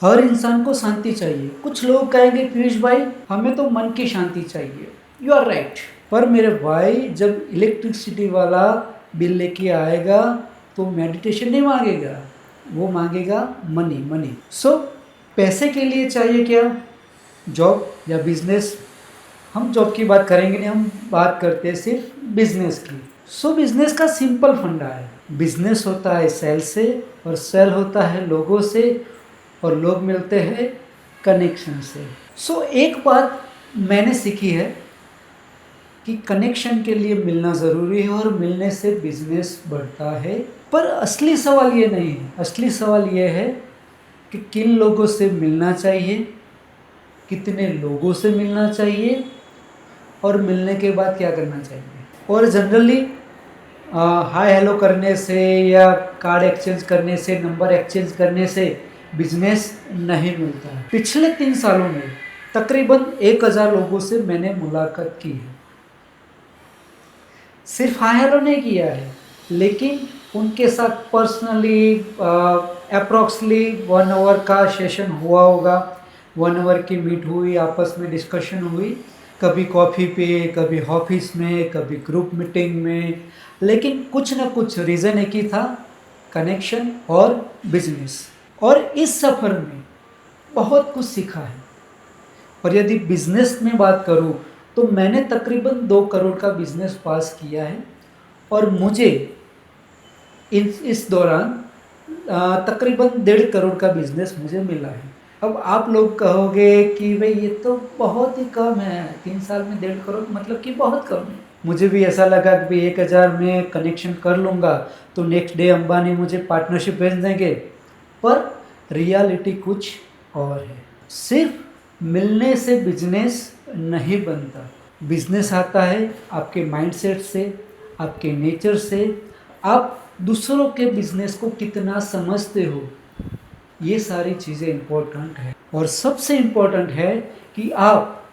हर इंसान को शांति चाहिए। कुछ लोग कहेंगे पीयूष भाई हमें तो मन की शांति चाहिए। You are right. पर मेरे भाई जब इलेक्ट्रिसिटी वाला बिल लेके आएगा तो मेडिटेशन नहीं मांगेगा, वो मांगेगा मनी मनी। सो पैसे के लिए चाहिए क्या? जॉब या बिजनेस। हम जॉब की बात करेंगे नहीं, हम बात करते हैं सिर्फ बिजनेस की। सो बिजनेस का सिंपल फंडा है। बिजनेस होता है सेल से, और सेल होता है लोगों से, और लोग मिलते हैं कनेक्शन से। सो एक बात मैंने सीखी है कि कनेक्शन के लिए मिलना ज़रूरी है, और मिलने से बिजनेस बढ़ता है। पर असली सवाल ये नहीं है। असली सवाल ये है कि किन लोगों से मिलना चाहिए, कितने लोगों से मिलना चाहिए, और मिलने के बाद क्या करना चाहिए। और जनरली हाय हेलो करने से या कार्ड एक्सचेंज करने से, नंबर एक्सचेंज करने से बिजनेस नहीं मिलता है। पिछले 3 सालों में तकरीबन 1000 लोगों से मैंने मुलाकात की है। सिर्फ हाय हेलो नहीं किया है, लेकिन उनके साथ पर्सनली अप्रॉक्सली 1 आवर का सेशन हुआ होगा। 1 आवर की मीट हुई, आपस में डिस्कशन हुई, कभी कॉफ़ी पे, कभी ऑफिस में, कभी ग्रुप मीटिंग में। लेकिन कुछ ना कुछ रीज़न एक ही था, कनेक्शन और बिजनेस। और इस सफ़र में बहुत कुछ सीखा है। और यदि बिजनेस में बात करूं तो मैंने तकरीबन 2 करोड़ का बिजनेस पास किया है, और मुझे इस दौरान तकरीबन 1.5 करोड़ का बिजनेस मुझे मिला है। अब आप लोग कहोगे कि भाई ये तो बहुत ही कम है, 3 साल में 1.5 करोड़ मतलब कि बहुत कम है। मुझे भी ऐसा लगा कि भाई 1000 में कनेक्शन कर लूँगा तो नेक्स्ट डे अंबानी मुझे पार्टनरशिप भेज देंगे। पर रियलिटी कुछ और है। सिर्फ मिलने से बिजनेस नहीं बनता। बिजनेस आता है आपके माइंडसेट से, आपके नेचर से। आप दूसरों के बिजनेस को कितना समझते हो, ये सारी चीज़ें इम्पोर्टेंट है। और सबसे इम्पोर्टेंट है कि आप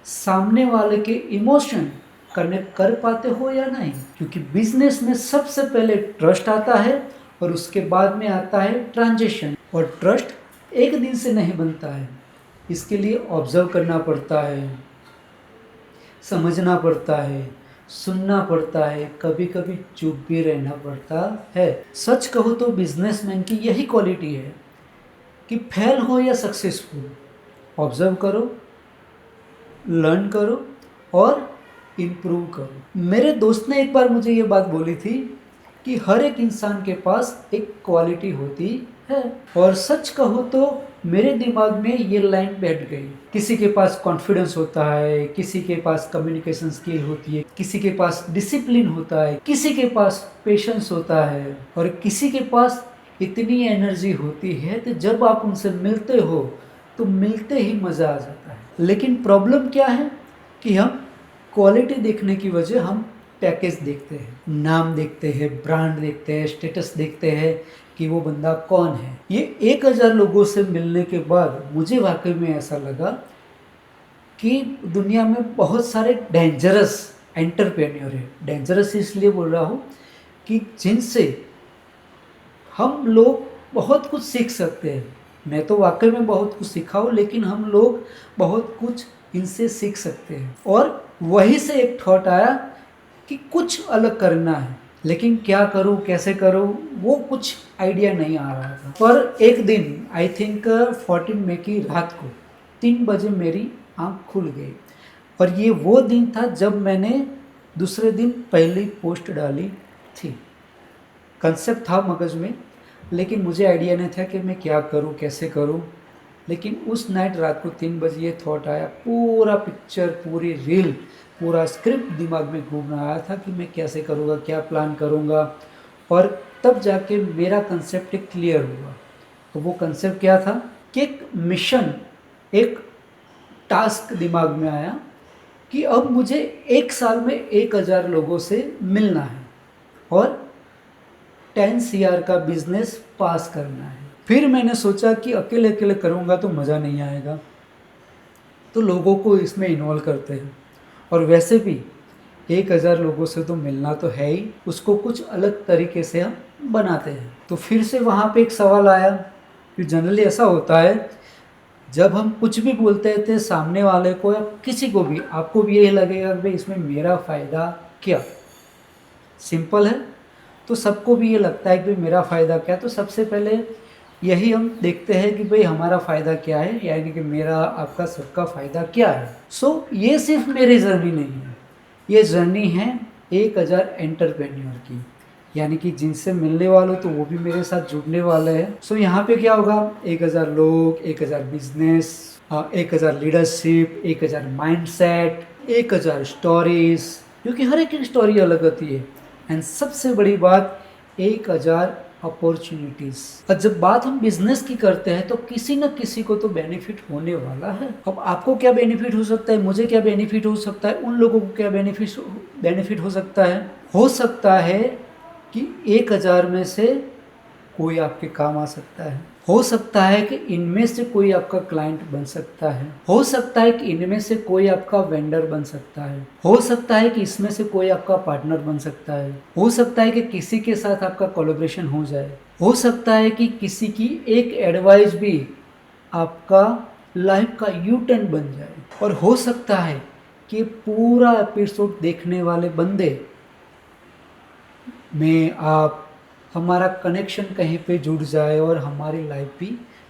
सामने वाले के इमोशन कनेक्ट कर पाते हो या नहीं। क्योंकि बिजनेस में सबसे पहले ट्रस्ट आता है, और उसके बाद में आता है ट्रांजेक्शन। और ट्रस्ट एक दिन से नहीं बनता है। इसके लिए ऑब्जर्व करना पड़ता है, समझना पड़ता है, सुनना पड़ता है, कभी कभी चुप भी रहना पड़ता है। सच कहो तो बिजनेसमैन की यही क्वालिटी है कि फेल हो या सक्सेसफुल, ऑब्जर्व करो, लर्न करो और इम्प्रूव करो। मेरे दोस्त ने एक बार मुझे ये बात बोली थी कि हर एक इंसान के पास एक क्वालिटी होती है। और सच कहो तो मेरे दिमाग में ये लाइन बैठ गई। किसी के पास कॉन्फिडेंस होता है, किसी के पास कम्युनिकेशन स्किल होती है, किसी के पास डिसिप्लिन होता है, किसी के पास पेशेंस होता है, और किसी के पास इतनी एनर्जी होती है कि जब आप उनसे मिलते हो तो मिलते ही मज़ा आ जाता है। लेकिन प्रॉब्लम क्या है कि हम क्वालिटी देखने की वजह हम पैकेज देखते हैं, नाम देखते हैं, ब्रांड देखते हैं, स्टेटस देखते हैं कि वो बंदा कौन है। ये 1000 लोगों से मिलने के बाद मुझे वाकई में ऐसा लगा कि दुनिया में बहुत सारे डेंजरस एंटरप्रेन्योर है। डेंजरस इसलिए बोल रहा हूँ कि जिनसे हम लोग बहुत कुछ सीख सकते हैं। मैं तो वाकई में बहुत कुछ सीखा हूँ, लेकिन हम लोग बहुत कुछ इनसे सीख सकते हैं। और वहीं से एक थॉट आया कि कुछ अलग करना है, लेकिन क्या करूँ, कैसे करूँ, वो कुछ आइडिया नहीं आ रहा था। पर एक दिन आई थिंक 14 मई की रात को 3 बजे मेरी आँख खुल गई, और ये वो दिन था जब मैंने दूसरे दिन पहली पोस्ट डाली थी। कंसेप्ट था मगज में, लेकिन मुझे आइडिया नहीं था कि मैं क्या करूं, कैसे करूं। लेकिन उस नाइट रात को 3 बजे ये थॉट आया। पूरा पिक्चर, पूरी रील, पूरा स्क्रिप्ट दिमाग में घूम रहा था कि मैं कैसे करूँगा, क्या प्लान करूँगा। और तब जाके मेरा कंसेप्ट एक क्लियर हुआ। तो वो कंसेप्ट क्या था कि एक मिशन, एक टास्क दिमाग में आया कि अब मुझे 1 साल में 1000 लोगों से मिलना है और 10 CR का बिजनेस पास करना है। फिर मैंने सोचा कि अकेले अकेले करूँगा तो मज़ा नहीं आएगा, तो लोगों को इसमें इन्वॉल्व करते हैं। और वैसे भी 1000 लोगों से तो मिलना तो है ही, उसको कुछ अलग तरीके से हम बनाते हैं। तो फिर से वहाँ पे एक सवाल आया, कि जनरली ऐसा होता है, जब हम कुछ भी बोलते थे सामने वाले को या किसी को भी, आपको भी यही लगेगा कि भाई इसमें मेरा फ़ायदा क्या। सिंपल है। तो सबको भी ये लगता है कि भाई मेरा फ़ायदा क्या। तो सबसे पहले यही हम देखते हैं कि भाई हमारा फ़ायदा क्या है, यानी कि मेरा आपका सबका फ़ायदा क्या है। सो ये सिर्फ मेरी जर्नी नहीं है, ये जर्नी है 1000 एंटरप्रेन्योर की, यानी कि जिनसे मिलने वालों तो वो भी मेरे साथ जुड़ने वाले हैं। सो यहाँ पे क्या होगा, 1000 लोग, 1000 बिजनेस, 1000 लीडरशिप, 1000 माइंडसेट, 1000 स्टोरीज, क्योंकि हर एक स्टोरी अलग होती है। एंड सबसे बड़ी बात, 1000 अपॉर्चुनिटीज। और जब बात हम बिजनेस की करते हैं तो किसी न किसी को तो बेनिफिट होने वाला है। अब आपको क्या बेनिफिट हो सकता है, मुझे क्या बेनिफिट हो सकता है, उन लोगों को क्या बेनिफिट हो सकता है। हो सकता है कि 1000 में से कोई आपके काम आ सकता है। हो सकता है कि इनमें से कोई आपका क्लाइंट बन सकता है। हो सकता है कि इनमें से कोई आपका वेंडर बन सकता है। हो सकता है कि इसमें से कोई आपका पार्टनर बन सकता है। हो सकता है कि किसी के साथ आपका कोलैबोरेशन हो जाए। हो सकता है कि किसी की एक एडवाइस भी आपका लाइफ का यू टर्न बन जाए। और हो सकता है कि पूरा एपिसोड देखने वाले बंदे में आप, हमारा कनेक्शन कहीं पे जुड़ जाए और हमारी लाइफ भी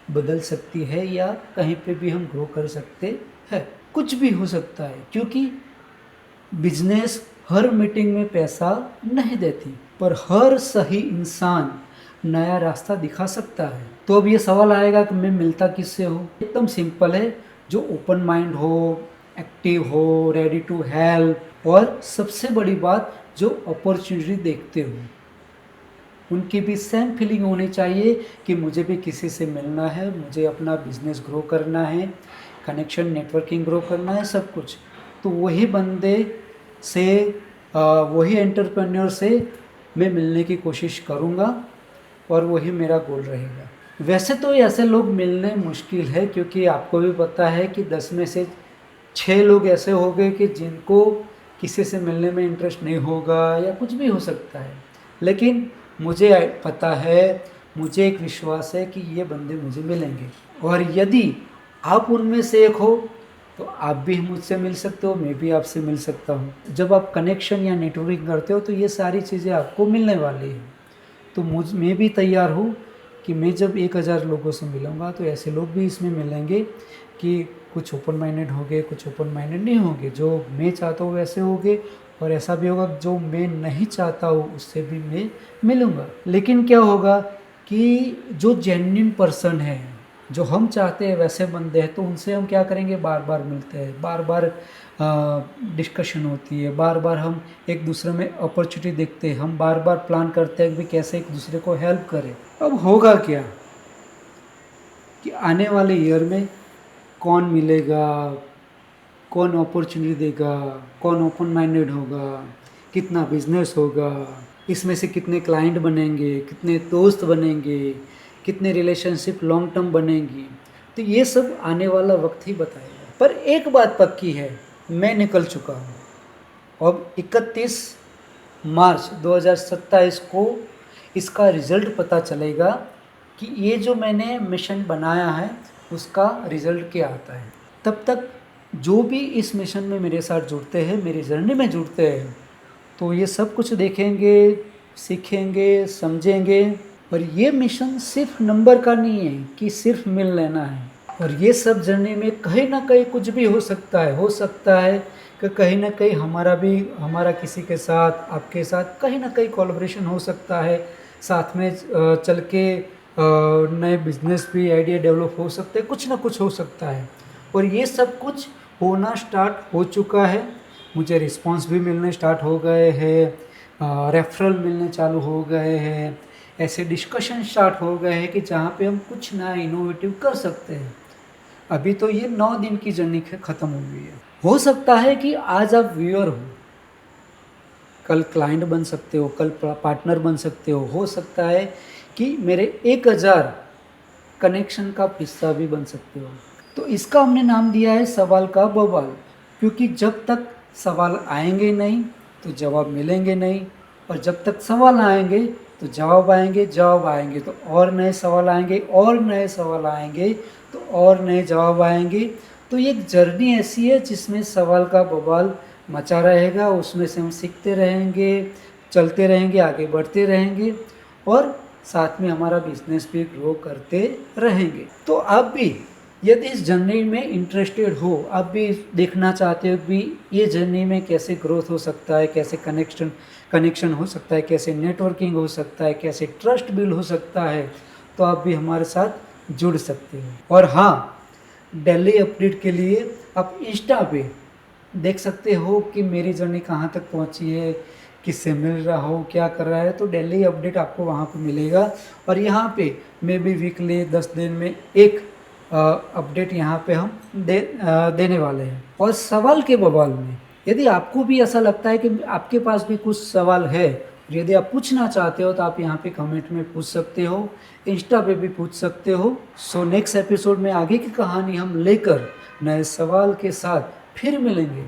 बदल सकती है, या कहीं पे भी हम ग्रो कर सकते हैं। कुछ भी हो सकता है, क्योंकि बिजनेस हर मीटिंग में पैसा नहीं देती, पर हर सही इंसान नया रास्ता दिखा सकता है। तो अब ये सवाल आएगा कि मैं मिलता किससे हूँ। एकदम सिंपल है, जो ओपन माइंड हो, एक्टिव हो, रेडी टू हेल्प, और सबसे बड़ी बात जो अपॉर्चुनिटी देखते हो, उनकी भी सेम फीलिंग होनी चाहिए कि मुझे भी किसी से मिलना है, मुझे अपना बिजनेस ग्रो करना है, कनेक्शन नेटवर्किंग ग्रो करना है, सब कुछ। तो वही बंदे से, वही एंटरप्रेन्योर से मैं मिलने की कोशिश करूँगा, और वही मेरा गोल रहेगा। वैसे तो ऐसे लोग मिलने मुश्किल है, क्योंकि आपको भी पता है कि 10 में से 6 लोग ऐसे हो गए कि जिनको किसी से मिलने में इंटरेस्ट नहीं होगा, या कुछ भी हो सकता है। लेकिन मुझे पता है, मुझे एक विश्वास है कि ये बंदे मुझे मिलेंगे, और यदि आप उनमें से एक हो तो आप भी मुझसे मिल सकते हो, मैं भी आपसे मिल सकता हूँ। जब आप कनेक्शन या नेटवर्किंग करते हो तो ये सारी चीज़ें आपको मिलने वाली हैं। तो मैं भी तैयार हूँ कि मैं जब 1000 लोगों से मिलूँगा तो ऐसे लोग भी इसमें मिलेंगे कि कुछ ओपन माइंडेड होंगे, कुछ ओपन माइंडेड नहीं होंगे। जो मैं चाहता हूँ वैसे होंगे, और ऐसा भी होगा जो मैं नहीं चाहता हूँ उससे भी मैं मिलूँगा। लेकिन क्या होगा कि जो जेन्युइन पर्सन है, जो हम चाहते हैं वैसे बंदे हैं, तो उनसे हम क्या करेंगे, बार बार मिलते हैं, बार बार डिस्कशन होती है, बार बार हम एक दूसरे में अपॉर्चुनिटी देखते हैं, हम बार बार प्लान करते हैं कि कैसे एक दूसरे को हेल्प करें। अब होगा क्या कि आने वाले ईयर में कौन मिलेगा, कौन अपॉर्चुनिटी देगा, कौन ओपन माइंडेड होगा, कितना बिजनेस होगा, इसमें से कितने क्लाइंट बनेंगे, कितने दोस्त बनेंगे, कितने रिलेशनशिप लॉन्ग टर्म बनेंगी, तो ये सब आने वाला वक्त ही बताएगा। पर एक बात पक्की है, मैं निकल चुका हूँ। अब 31 मार्च 2027 को इसका रिज़ल्ट पता चलेगा कि ये जो मैंने मिशन बनाया है उसका रिज़ल्ट क्या आता है। तब तक जो भी इस मिशन में मेरे साथ जुड़ते हैं, मेरी जर्नी में जुड़ते हैं, तो ये सब कुछ देखेंगे, सीखेंगे, समझेंगे। और ये मिशन सिर्फ नंबर का नहीं है कि सिर्फ मिल लेना है, और ये सब जर्नी में कहीं ना कहीं कुछ भी हो सकता है। हो सकता है कि कहीं ना कहीं हमारा किसी के साथ, आपके साथ कहीं ना कहीं कोलैबोरेशन हो सकता है, साथ में चल के नए बिजनेस भी आइडिया डेवलप हो सकते हैं, कुछ ना कुछ हो सकता है। और ये सब कुछ होना स्टार्ट हो चुका है, मुझे रिस्पांस भी मिलने स्टार्ट हो गए हैं, रेफरल मिलने चालू हो गए हैं, ऐसे डिस्कशन स्टार्ट हो गए हैं कि जहाँ पे हम कुछ नया इनोवेटिव कर सकते हैं। अभी तो ये 9 दिन की जर्नी ख़त्म हो गई है। हो सकता है कि आज आप व्यूअर हो, कल क्लाइंट बन सकते हो, कल पार्टनर बन सकते हो सकता है कि मेरे 1000 कनेक्शन का हिस्सा भी बन सकते हो। तो इसका हमने नाम दिया है सवाल का बवाल, क्योंकि जब तक सवाल आएंगे नहीं तो जवाब मिलेंगे नहीं, और जब तक सवाल आएंगे तो जवाब आएंगे तो और नए सवाल आएंगे, और नए सवाल आएंगे तो और नए जवाब आएंगे। तो ये एक जर्नी ऐसी है जिसमें सवाल का बवाल मचा रहेगा, उसमें से हम सीखते रहेंगे, चलते रहेंगे, आगे बढ़ते रहेंगे और साथ में हमारा बिजनेस भी ग्रो करते रहेंगे। तो आप भी यदि इस जर्नी में इंटरेस्टेड हो, आप भी देखना चाहते हो कि ये जर्नी में कैसे ग्रोथ हो सकता है, कैसे कनेक्शन हो सकता है, कैसे नेटवर्किंग हो सकता है, कैसे ट्रस्ट बिल्ड हो सकता है, तो आप भी हमारे साथ जुड़ सकते हो। और हाँ, डेली अपडेट के लिए आप इंस्टा पे देख सकते हो कि मेरी जर्नी कहाँ तक पहुँची है, किससे मिल रहा हो, क्या कर रहा है, तो डेली अपडेट आपको वहाँ पे मिलेगा। और यहाँ पे मैं भी वीकली 10 दिन में एक अपडेट यहाँ पे हम देने वाले हैं। और सवाल के बवाल में यदि आपको भी ऐसा लगता है कि आपके पास भी कुछ सवाल है, यदि आप पूछना चाहते हो तो आप यहाँ पे कमेंट में पूछ सकते हो, इंस्टा पे भी पूछ सकते हो। सो नेक्स्ट एपिसोड में आगे की कहानी हम लेकर नए सवाल के साथ फिर मिलेंगे।